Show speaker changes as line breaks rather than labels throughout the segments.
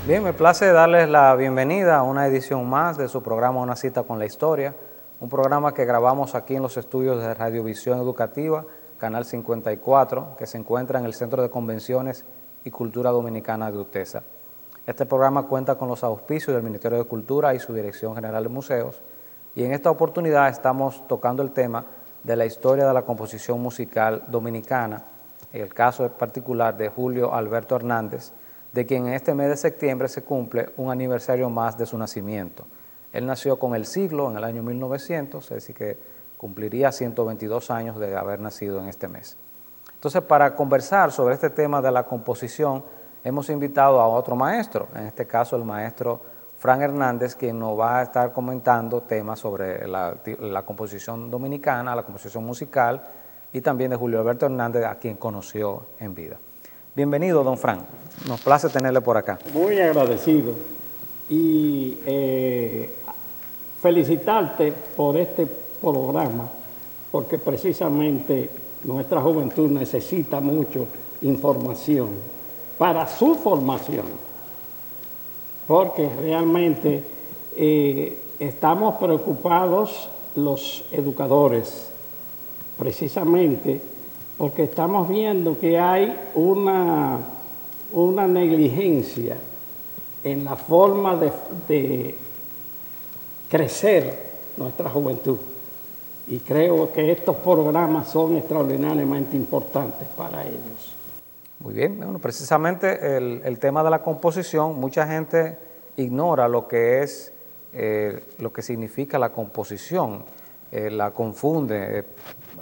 Bien, me place darles la bienvenida a una edición más de su programa Una cita con la historia, un programa que grabamos aquí en los estudios de Radiovisión Educativa, Canal 54, que se encuentra en el Centro de Convenciones y Cultura Dominicana de UTESA. Este programa cuenta con los auspicios del Ministerio de Cultura y su Dirección General de Museos, y en esta oportunidad estamos tocando el tema de la historia de la composición musical dominicana, en el caso particular de Julio Alberto Hernández, de quien en este mes de septiembre se cumple un aniversario más de su nacimiento. Él nació con el siglo en el año 1900, es decir que cumpliría 122 años de haber nacido en este mes. Entonces, para conversar sobre este tema de la composición, hemos invitado a otro maestro, en este caso el maestro Fran Hernández, quien nos va a estar comentando temas sobre la composición dominicana, la composición musical, y también de Julio Alberto Hernández, a quien conoció en vida. Bienvenido, don Fran. Nos place tenerle por acá.
Muy agradecido y felicitarte por este programa, porque precisamente nuestra juventud necesita mucho información para su formación, porque realmente estamos preocupados los educadores, precisamente porque estamos viendo que hay una negligencia en la forma de crecer nuestra juventud. Y creo que estos programas son extraordinariamente importantes para ellos.
Muy bien, bueno, precisamente el tema de la composición, mucha gente ignora lo que es, lo que significa la composición, la confunde,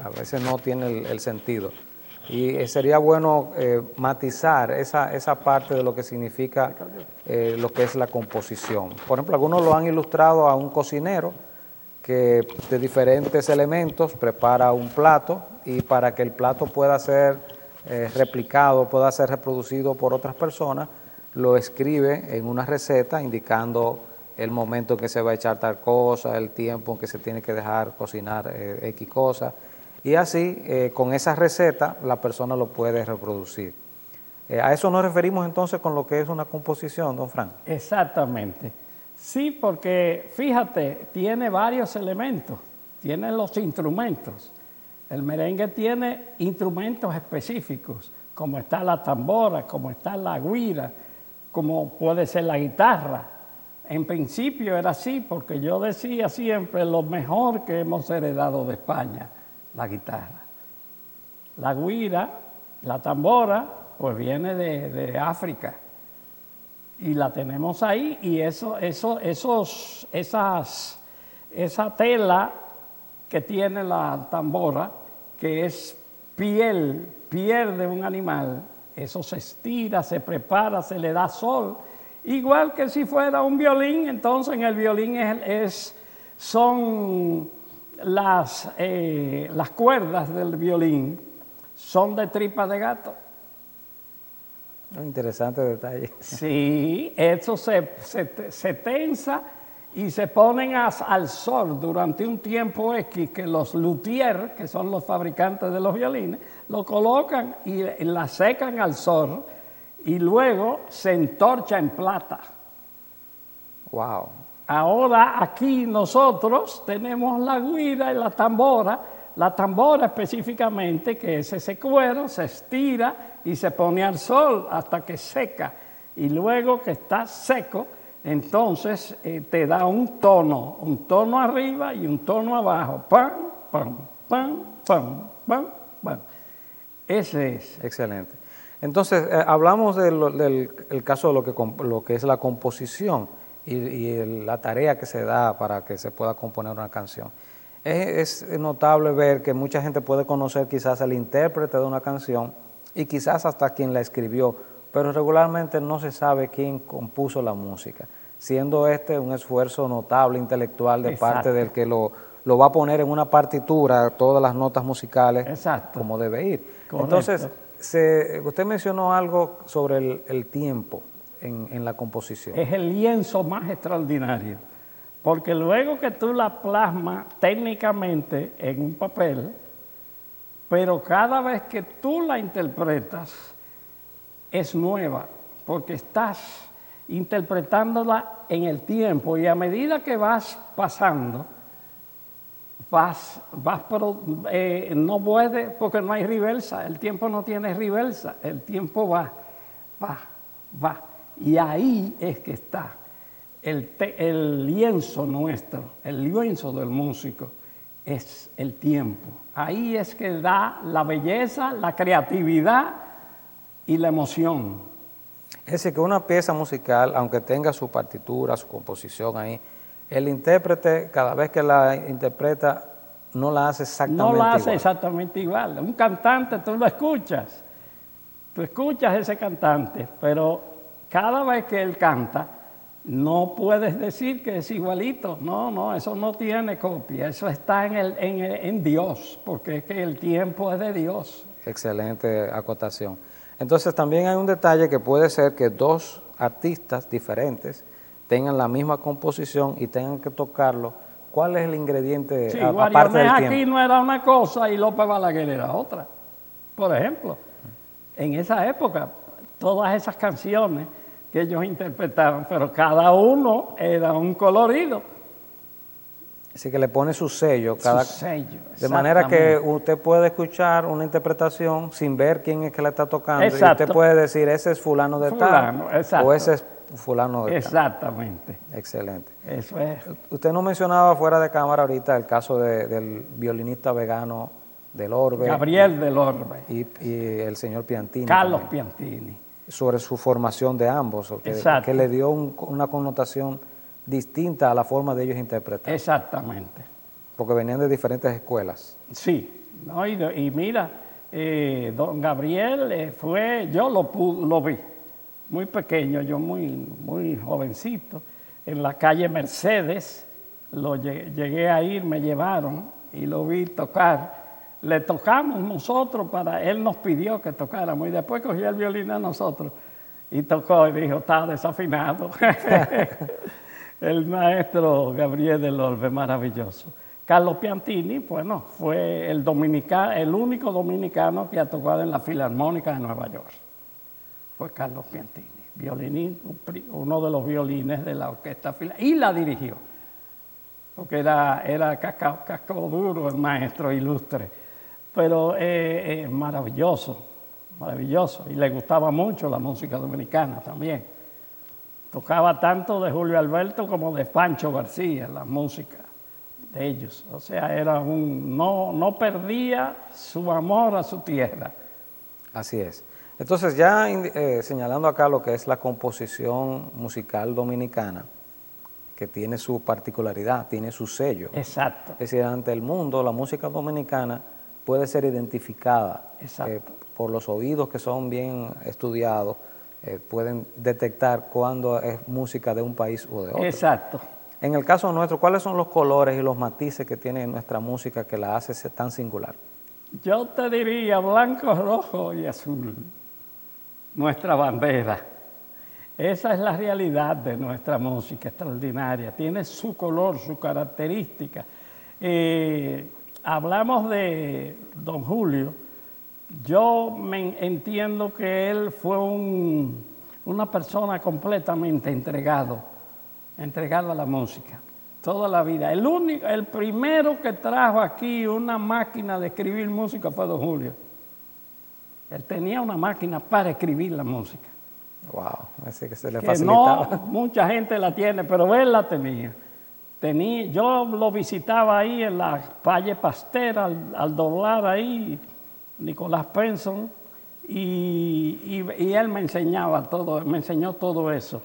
a veces no tiene el sentido. Y sería bueno matizar esa parte de lo que significa lo que es la composición. Por ejemplo, algunos lo han ilustrado a un cocinero que de diferentes elementos prepara un plato, y para que el plato pueda ser replicado, pueda ser reproducido por otras personas, lo escribe en una receta indicando el momento en que se va a echar tal cosa, el tiempo en que se tiene que dejar cocinar X cosa, y así con esa receta la persona lo puede reproducir. A eso nos referimos entonces con lo que es una composición, don Fran.
Exactamente. Sí, porque fíjate, tiene varios elementos, tiene los instrumentos. El merengue tiene instrumentos específicos, como está la tambora, como está la güira, como puede ser la guitarra. En principio era así, porque yo decía siempre lo mejor que hemos heredado de España, la guitarra. La güira, la tambora, pues viene de África. Y la tenemos ahí, y esa tela que tiene la tambora, que es piel de un animal, eso se estira, se prepara, se le da sol, igual que si fuera un violín. Entonces en el violín son las cuerdas del violín son de tripa de gato.
Un interesante detalle.
Sí, eso se tensa y se ponen al sol durante un tiempo X, que los luthiers, que son los fabricantes de los violines, lo colocan y la secan al sol, y luego se entorcha en plata.
Wow.
Ahora aquí nosotros tenemos la güira y la tambora específicamente, que es ese cuero, se estira y se pone al sol hasta que seca, y luego que está seco, entonces te da un tono arriba y un tono abajo, pam, pam, pam, pam, pam, pam. Ese es.
Excelente. Entonces, hablamos del caso de lo que es la composición y la tarea que se da para que se pueda componer una canción. Es notable ver que mucha gente puede conocer quizás al intérprete de una canción y quizás hasta quien la escribió, pero regularmente no se sabe quién compuso la música, siendo este un esfuerzo notable intelectual de
Exacto.
parte del que lo va a poner en una partitura, todas las notas musicales,
Exacto.
como debe ir.
Correcto.
Entonces, usted mencionó algo sobre el tiempo en la composición.
Es el lienzo más extraordinario, porque luego que tú la plasmas técnicamente en un papel, pero cada vez que tú la interpretas es nueva, porque estás interpretándola en el tiempo, y a medida que vas pasando, no puede, porque no hay reversa, el tiempo no tiene reversa, el tiempo va. Y ahí es que está el lienzo nuestro, el lienzo del músico, es el tiempo. Ahí es que da la belleza, la creatividad y la emoción.
Es decir, que una pieza musical, aunque tenga su partitura, su composición ahí, el intérprete, cada vez que la interpreta, no la hace exactamente igual.
No la hace exactamente igual. Un cantante, tú lo escuchas. Tú escuchas ese cantante, pero cada vez que él canta, no puedes decir que es igualito. No, eso no tiene copia. Eso está en Dios, porque es que el tiempo es de Dios.
Excelente acotación. Entonces también hay un detalle que puede ser que dos artistas diferentes tengan la misma composición y tengan que tocarlo. ¿Cuál es el ingrediente
Sí,
aparte del tiempo?
aquí no era una cosa y López Balaguer era otra. Por ejemplo, en esa época, todas esas canciones que ellos interpretaban, pero cada uno era un colorido.
Así que le pone su sello.
Su sello,
de manera que usted puede escuchar una interpretación sin ver quién es que la está tocando.
Exacto.
Y usted puede decir, ese es fulano de tal,
exacto.
o ese es fulano de tal.
Exactamente.
Excelente.
Eso es.
Usted nos mencionaba fuera de cámara ahorita el caso del violinista vegano del Orbe.
Gabriel del Orbe.
Y el señor Piantini.
Carlos
también,
Piantini.
sobre su formación de ambos, que le dio una connotación distinta a la forma de ellos interpretar.
Exactamente.
Porque venían de diferentes escuelas.
Sí, ¿no? Y mira, don Gabriel yo lo vi, muy pequeño, yo muy jovencito, en la calle Mercedes, llegué a ir, me llevaron y lo vi tocar. Le tocamos nosotros, él nos pidió que tocáramos y después cogió el violín a nosotros y tocó y dijo, está desafinado. El maestro Gabriel del Orbe, maravilloso. Carlos Piantini, bueno, fue el único dominicano que ha tocado en la Filarmónica de Nueva York. Fue Carlos Piantini, uno de los violines de la orquesta Filarmónica, y la dirigió, porque era casco duro, el maestro ilustre, pero maravilloso, y le gustaba mucho la música dominicana también. Tocaba tanto de Julio Alberto como de Pancho García, la música de ellos. O sea, no perdía su amor a su tierra.
Así es. Entonces, ya señalando acá lo que es la composición musical dominicana, que tiene su particularidad, tiene su sello.
Exacto.
Es decir, ante el mundo, la música dominicana puede ser identificada por los oídos que son bien estudiados. Pueden detectar cuándo es música de un país o de otro.
Exacto.
En el caso nuestro, ¿cuáles son los colores y los matices que tiene nuestra música que la hace tan singular?
Yo te diría blanco, rojo y azul, nuestra bandera. Esa es la realidad de nuestra música extraordinaria. Tiene su color, su característica. Hablamos de don Julio. Yo entiendo que él fue una persona completamente entregado a la música, toda la vida. El primero que trajo aquí una máquina de escribir música fue don Julio. Él tenía una máquina para escribir la música.
Wow, así que se le
que
facilitaba.
No mucha gente la tiene, pero él la tenía. Yo lo visitaba ahí en la calle Pasteur, al doblar ahí, Nicolás Penson, y él me enseñaba todo, me enseñó todo eso.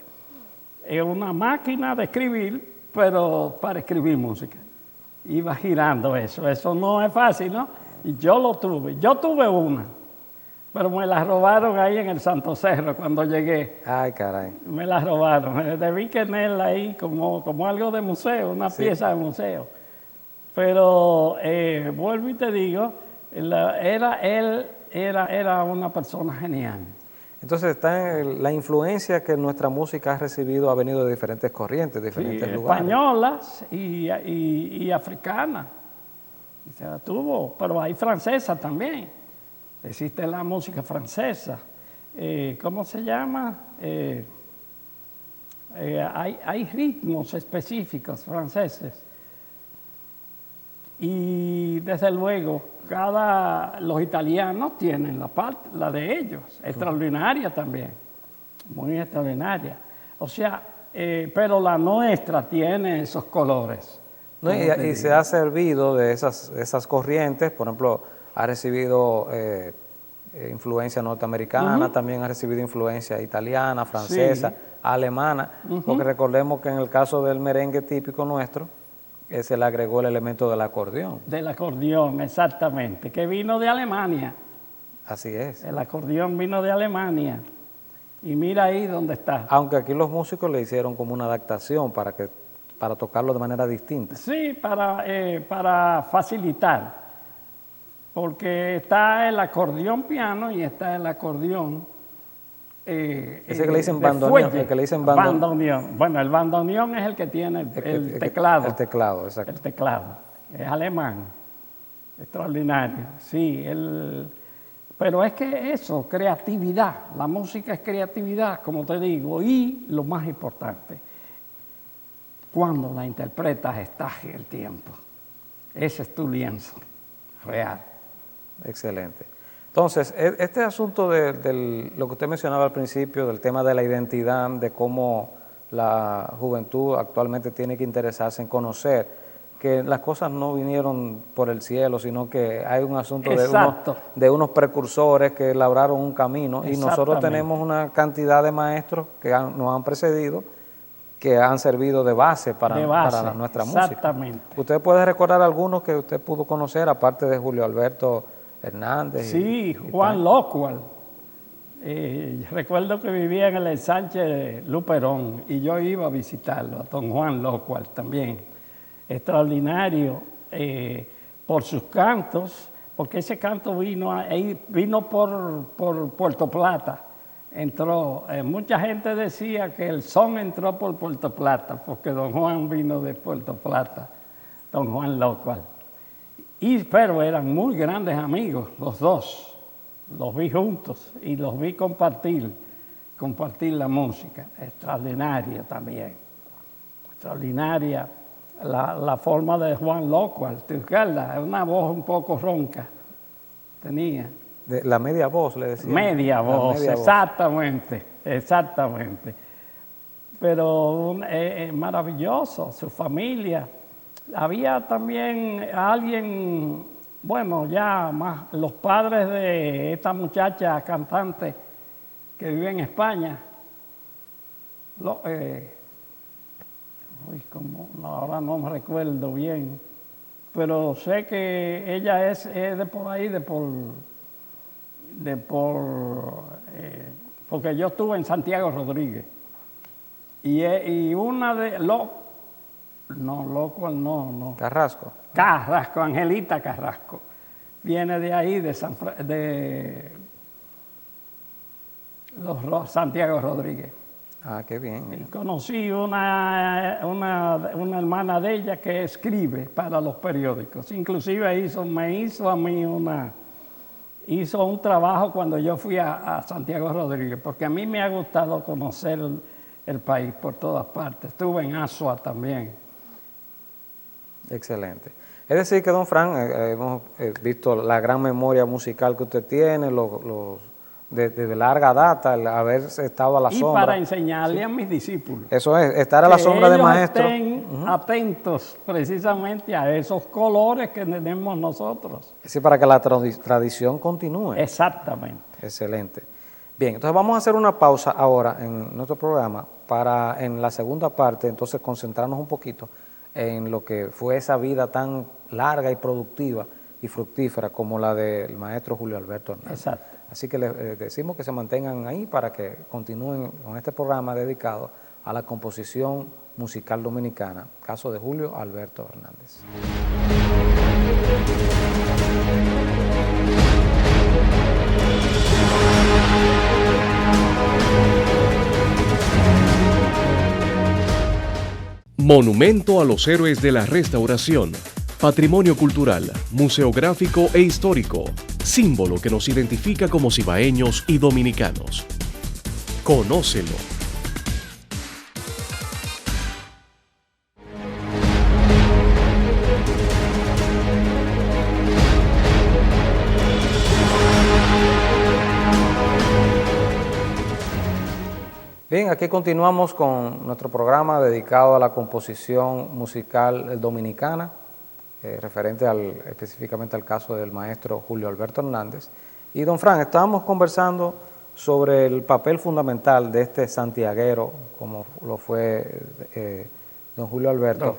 Es una máquina de escribir, pero para escribir música. Iba girando eso no es fácil, ¿no? Y yo tuve una, pero me la robaron ahí en el Santo Cerro cuando llegué.
Ay, caray.
Me la robaron, debí tenerla ahí como algo de museo, una pieza de museo. Pero vuelvo y te digo, él era una persona genial.
Entonces está la influencia que nuestra música ha recibido, ha venido de diferentes corrientes, de diferentes lugares.
Españolas y africanas. O sea, pero hay francesa también. Existe la música francesa. ¿Cómo se llama? hay ritmos específicos franceses. Y desde luego, los italianos tienen la de ellos, extraordinaria también, muy extraordinaria. O sea, pero la nuestra tiene esos colores.
No, y se ha servido de esas corrientes, por ejemplo, ha recibido influencia norteamericana, también ha recibido influencia italiana, francesa, alemana, porque recordemos que en el caso del merengue típico nuestro, se le agregó el elemento del acordeón.
Del acordeón, exactamente, que vino de Alemania.
Así es.
El acordeón vino de Alemania. Y mira ahí dónde está.
Aunque aquí los músicos le hicieron como una adaptación para tocarlo de manera distinta.
Sí, para facilitar. Porque está el acordeón piano y está el acordeón
ese que le dicen bandoneón. El que le dicen
bandoneón. Bueno, el bandoneón es el que tiene el teclado.
El teclado, exacto.
El teclado. Es alemán. Extraordinario. Sí, pero es que eso, creatividad. La música es creatividad, como te digo. Y lo más importante, cuando la interpretas estás en el tiempo. Ese es tu lienzo real.
Excelente. Entonces, este asunto de lo que usted mencionaba al principio, del tema de la identidad, de cómo la juventud actualmente tiene que interesarse en conocer que las cosas no vinieron por el cielo, sino que hay un asunto de unos precursores que labraron un camino, y nosotros tenemos una cantidad de maestros que nos han precedido, que han servido de base para nuestra música.
Exactamente.
¿Usted puede recordar algunos que usted pudo conocer, aparte de Julio Alberto Hernández?
Sí, Juan Locual. Recuerdo que vivía en el ensanche Luperón y yo iba a visitarlo, a don Juan Locual también. Extraordinario por sus cantos, porque ese canto vino por Puerto Plata. Entró, mucha gente decía que el son entró por Puerto Plata, porque don Juan vino de Puerto Plata, don Juan Locual. Pero eran muy grandes amigos, los dos. Los vi juntos y los vi compartir la música. Extraordinaria también. Extraordinaria la forma de Juan Locual. ¿Te acuerdas? Una voz un poco ronca. Tenía.
La media voz, le decía.
Media voz, exactamente. Pero maravilloso, su familia. Había también alguien, bueno, ya más, los padres de esta muchacha cantante que vive en España. Ahora no me recuerdo bien, pero sé que ella es de por ahí, porque yo estuve en Santiago Rodríguez. Y una de no.
Carrasco.
Angelita Carrasco. Viene de ahí, de Santiago Rodríguez.
Ah, qué bien.
Y conocí una hermana de ella que escribe para los periódicos. Inclusive hizo un trabajo cuando yo fui a Santiago Rodríguez, porque a mí me ha gustado conocer el país por todas partes. Estuve en Asua también.
Excelente. Es decir que, don Fran, hemos visto la gran memoria musical que usted tiene, desde larga data, el haber estado a la sombra.
Y para enseñarle a mis discípulos.
Eso es, estar a la sombra de maestros.
Estén atentos precisamente a esos colores que tenemos nosotros.
Es decir, para que la tradición continúe.
Exactamente.
Excelente. Bien, entonces vamos a hacer una pausa ahora en nuestro programa para, en la segunda parte, entonces concentrarnos un poquito en lo que fue esa vida tan larga y productiva y fructífera como la del maestro Julio Alberto Hernández.
Exacto.
Así que les decimos que se mantengan ahí para que continúen con este programa dedicado a la composición musical dominicana, caso de Julio Alberto Hernández.
Monumento a los héroes de la Restauración, patrimonio cultural, museográfico e histórico, símbolo que nos identifica como cibaeños y dominicanos. Conócelo.
Bien, aquí continuamos con nuestro programa dedicado a la composición musical dominicana, referente específicamente al caso del maestro Julio Alberto Hernández. Y don Fran, estábamos conversando sobre el papel fundamental de este santiaguero, como lo fue don Julio Alberto,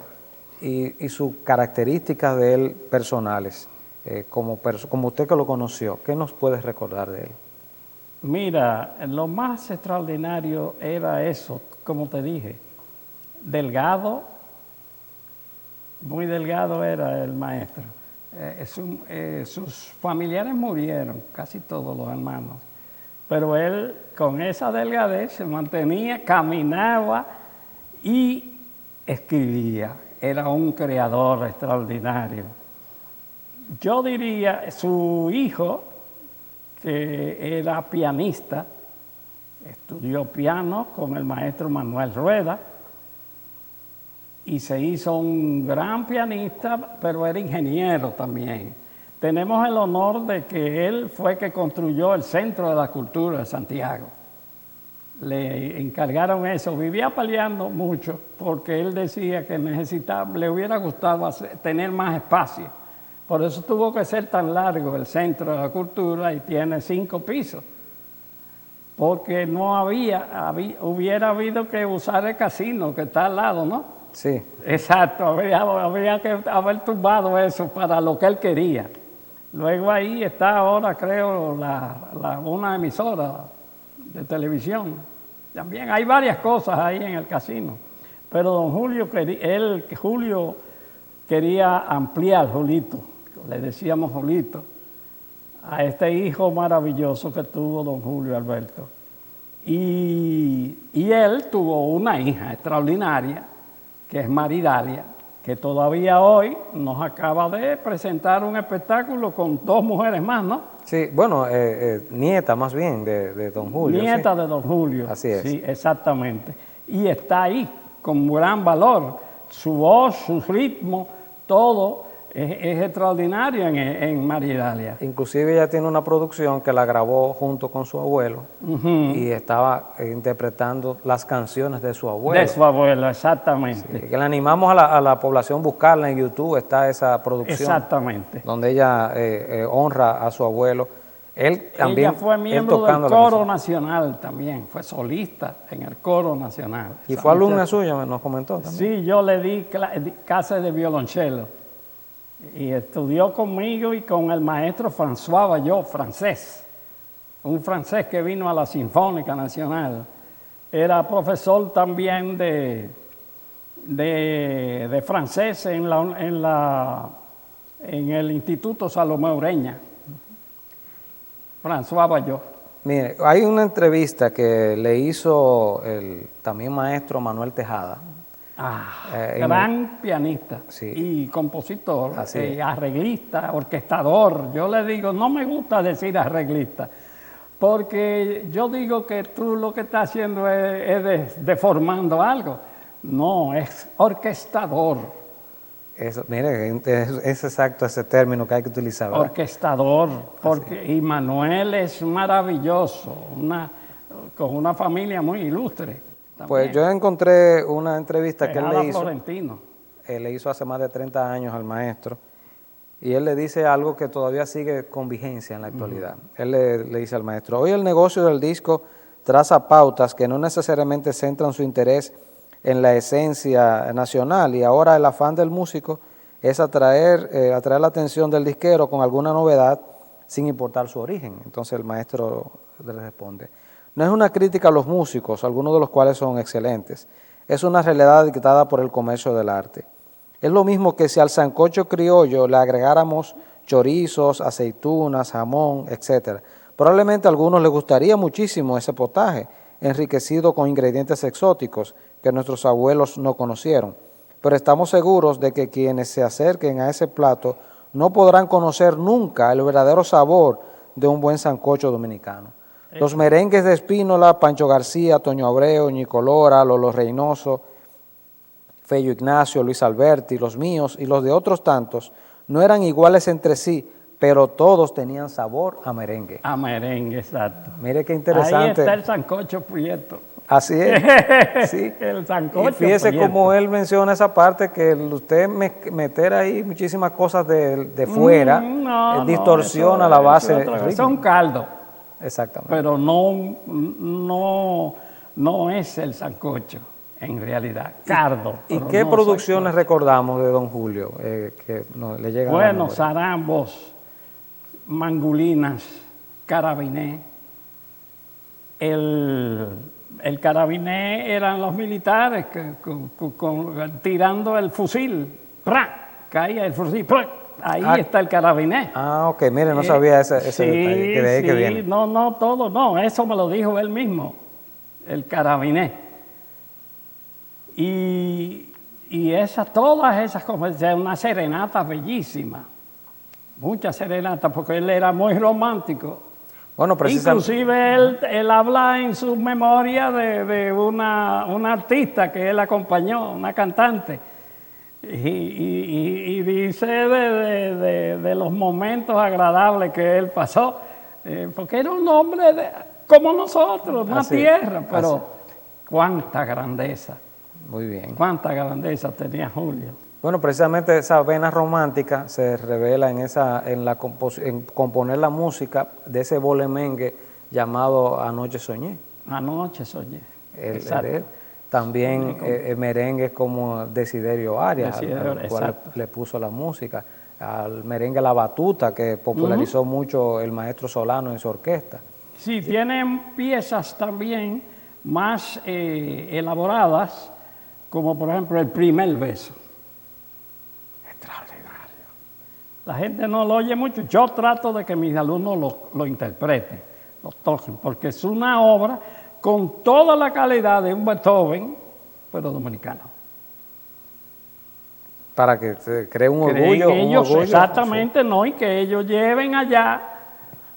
y sus características de él personales, como usted que lo conoció. ¿Qué nos puedes recordar de él?
Mira, lo más extraordinario era eso, como te dije, delgado, muy delgado era el maestro. Sus familiares murieron, casi todos los hermanos, pero él con esa delgadez se mantenía, caminaba y escribía. Era un creador extraordinario. Yo diría, su hijo, que era pianista, estudió piano con el maestro Manuel Rueda y se hizo un gran pianista, pero era ingeniero también. Tenemos el honor de que él fue que construyó el Centro de la Cultura de Santiago. Le encargaron eso, vivía peleando mucho porque él decía que le hubiera gustado tener más espacio. Por eso tuvo que ser tan largo el Centro de la Cultura y tiene 5 pisos. Porque no hubiera habido que usar el casino que está al lado, ¿no?
Sí.
Exacto, habría que haber tumbado eso para lo que él quería. Luego ahí está ahora, creo, una emisora de televisión. También hay varias cosas ahí en el casino. Pero don Julio, Julio quería ampliar, Julito, le decíamos Julito, a este hijo maravilloso que tuvo don Julio Alberto. Y él tuvo una hija extraordinaria, que es Maridalia, que todavía hoy nos acaba de presentar un espectáculo con 2 mujeres más, ¿no?
Sí, bueno, nieta más bien de don Julio.
Nieta
sí.
de don Julio.
Así es.
Sí, exactamente. Y está ahí con gran valor. Su voz, su ritmo, todo es extraordinario en Maridalia.
Inclusive ella tiene una producción que la grabó junto con su abuelo y estaba interpretando las canciones de su abuelo.
De su abuelo, exactamente.
Sí, que le animamos a la población a buscarla en YouTube, está esa producción.
Exactamente.
Donde ella honra a su abuelo. Él también,
ella fue miembro del Coro Nacional también, fue solista en el Coro Nacional.
Y fue alumna suya, nos comentó también.
Sí, yo le di clases de violonchelo. Y estudió conmigo y con el maestro François Bayot, francés, un francés que vino a la Sinfónica Nacional. Era profesor también de francés en el Instituto Salomé Ureña, François Bayot.
Mire, hay una entrevista que le hizo el también maestro Manuel Tejada.
Gran pianista, sí, y compositor, arreglista, orquestador. Yo le digo, no me gusta decir arreglista, porque yo digo que tú lo que estás haciendo es deformando algo. No, es orquestador.
Eso, mire, es exacto ese término que hay que utilizar, ¿verdad?
Orquestador, y Manuel es maravilloso, con una familia muy ilustre. También.
Pues yo encontré una entrevista que él le hizo.
Florentino.
Le hizo hace más de 30 años al maestro, y él le dice algo que todavía sigue con vigencia en la actualidad. Él le dice al maestro: hoy el negocio del disco traza pautas que no necesariamente centran su interés en la esencia nacional, y ahora el afán del músico es atraer la atención del disquero con alguna novedad sin importar su origen. Entonces el maestro le responde: no es una crítica a los músicos, algunos de los cuales son excelentes, es una realidad dictada por el comercio del arte. Es lo mismo que si al sancocho criollo le agregáramos chorizos, aceitunas, jamón, etc. Probablemente a algunos les gustaría muchísimo ese potaje, enriquecido con ingredientes exóticos que nuestros abuelos no conocieron, pero estamos seguros de que quienes se acerquen a ese plato no podrán conocer nunca el verdadero sabor de un buen sancocho dominicano. Los merengues de Espínola, Pancho García, Toño Abreu, Ñico Lora, Lolo Reynoso, Fello Ignacio, Luis Alberti, los míos y los de otros tantos no eran iguales entre sí, pero todos tenían sabor a merengue.
A merengue, exacto.
Mire qué interesante.
Ahí está el sancocho prieto.
Así es, sí.
El sancocho.
Y fíjese
prieto.
cómo él menciona esa parte, que usted meter ahí muchísimas cosas de fuera, distorsiona la base
Eso es un caldo,
Exactamente.
pero no es el sancocho, en realidad. Cardo.
¿Y
pero
qué
no
producciones
sancocho.
recordamos de don Julio que le llegan a la
Bueno,
memoria?
zarambos, mangulinas, carabiné. El carabiné eran los militares tirando el fusil. ¡Pra! Caía el fusil. ¡Pra! Ahí está el carabiné.
Ah, ok, mire, no sabía ese
Sí,
detalle, que de ahí
sí,
que viene.
no, todo, no, eso me lo dijo él mismo, el carabiné. Y todas esas cosas, una serenata bellísima, muchas serenatas, porque él era muy romántico.
Bueno, precisamente.
Inclusive él habla en su memoria de una artista que él acompañó, una cantante, y dice de los momentos agradables que él pasó, porque era un hombre como nosotros, una tierra, pero cuánta grandeza.
Muy bien.
Cuánta grandeza tenía Julio.
Bueno, precisamente esa vena romántica se revela en componer la música de ese bolemengue llamado Anoche Soñé.
Anoche soñé.
Exacto. También merengues como Desiderio Arias, al cual le puso la música. Al merengue La Batuta, que popularizó mucho el maestro Solano en su orquesta.
Sí, tienen piezas también más elaboradas, como por ejemplo El Primer Beso. Extraordinario. La gente no lo oye mucho. Yo trato de que mis alumnos lo interpreten, lo toquen, porque es una obra con toda la calidad de un Beethoven, pero dominicano.
Para que se cree un orgullo.
Exactamente, sí. No, y que ellos lleven allá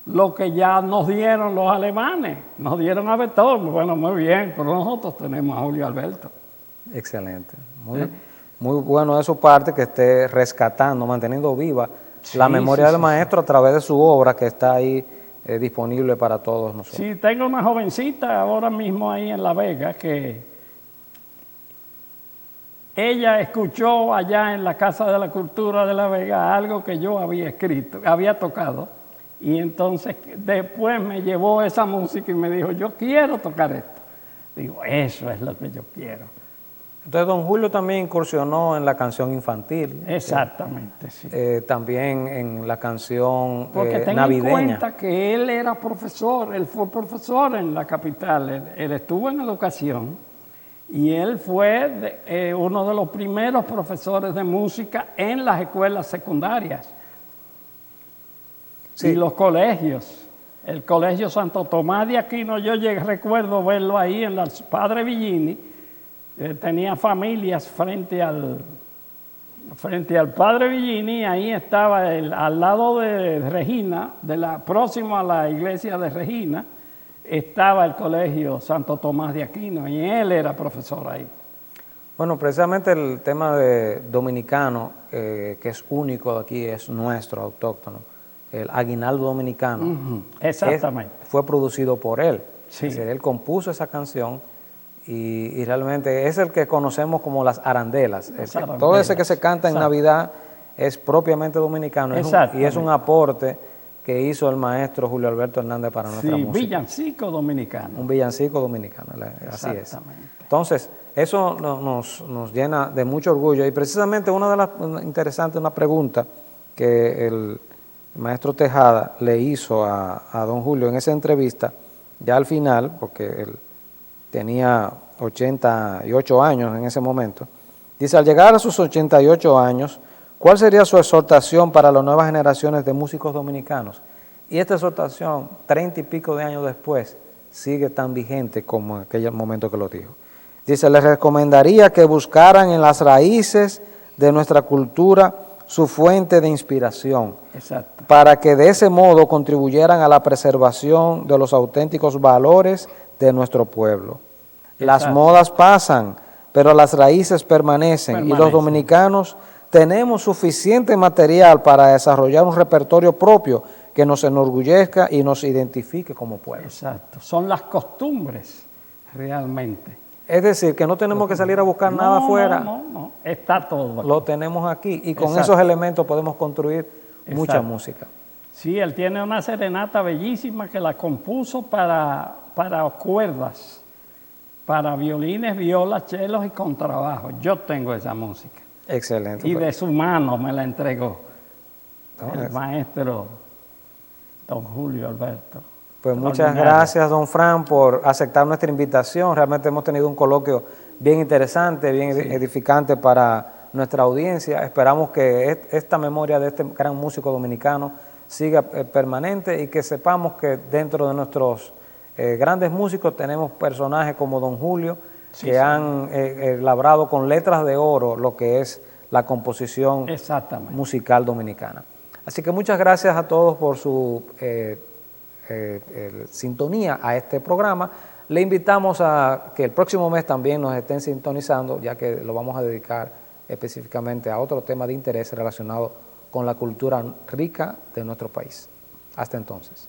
lo que ya nos dieron los alemanes. Nos dieron a Beethoven. Bueno, muy bien, pero nosotros tenemos a Julio Alberto.
Excelente. Muy bueno de su parte que esté rescatando, manteniendo viva la memoria del maestro a través de su obra, que está ahí disponible para todos nosotros.
Sí, tengo una jovencita ahora mismo ahí en La Vega que ella escuchó allá en la Casa de la Cultura de La Vega algo que yo había escrito, había tocado, y entonces después me llevó esa música y me dijo, yo quiero tocar esto. Digo, eso es lo que yo quiero.
Entonces, don Julio también incursionó en la canción infantil.
Exactamente, sí.
También en la canción
Porque ten
navideña.
en cuenta que él era profesor, él fue profesor en la capital, él estuvo en educación y él fue uno de los primeros profesores de música en las escuelas secundarias y los colegios. El Colegio Santo Tomás de Aquino, yo recuerdo verlo ahí en el Padre Villini. Tenía familias frente al Padre Villini, ahí estaba al lado de Regina, próximo a la iglesia de Regina, estaba el Colegio Santo Tomás de Aquino y él era profesor ahí.
Bueno, precisamente el tema de dominicano, que es único aquí, es nuestro, autóctono, el aguinaldo dominicano.
Exactamente.
Fue producido por él.
Sí.
Es decir, él compuso esa canción. Y realmente es el que conocemos como las arandelas. Todo ese que se canta en Navidad es propiamente dominicano y es un aporte que hizo el maestro Julio Alberto Hernández para nuestra música.
Villancico dominicano.
Un villancico dominicano, así es. Entonces, eso nos llena de mucho orgullo y precisamente una pregunta que el maestro Tejada le hizo a don Julio en esa entrevista, ya al final, porque él tenía 88 años en ese momento. Dice, al llegar a sus 88 años, ¿cuál sería su exhortación para las nuevas generaciones de músicos dominicanos? Y esta exhortación, 30 y pico de años después, sigue tan vigente como en aquel momento que lo dijo. Dice, les recomendaría que buscaran en las raíces de nuestra cultura su fuente de inspiración.
Exacto.
Para que de ese modo contribuyeran a la preservación de los auténticos valores de nuestro pueblo. Exacto. Las modas pasan, pero las raíces permanecen. Y los dominicanos tenemos suficiente material para desarrollar un repertorio propio que nos enorgullezca y nos identifique como pueblo.
Exacto, son las costumbres realmente.
Es decir, que no tenemos que salir a buscar nada afuera.
No, está todo aquí.
Lo tenemos aquí y con
Exacto.
esos elementos podemos construir mucha
Exacto.
música.
Sí, él tiene una serenata bellísima que la compuso para cuerdas, para violines, violas, chelos y contrabajo. Yo tengo esa música.
Excelente.
Y de su mano me la entregó
No,
el maestro don Julio Alberto.
Pues muchas gracias, don Fran, por aceptar nuestra invitación. Realmente hemos tenido un coloquio bien interesante, bien edificante para nuestra audiencia. Esperamos que esta memoria de este gran músico dominicano siga permanente y que sepamos que dentro de nuestros grandes músicos tenemos personajes como don Julio, que han labrado con letras de oro lo que es la composición musical dominicana. Así que muchas gracias a todos por su sintonía a este programa. Le invitamos a que el próximo mes también nos estén sintonizando, ya que lo vamos a dedicar específicamente a otro tema de interés relacionado con la cultura rica de nuestro país. Hasta entonces.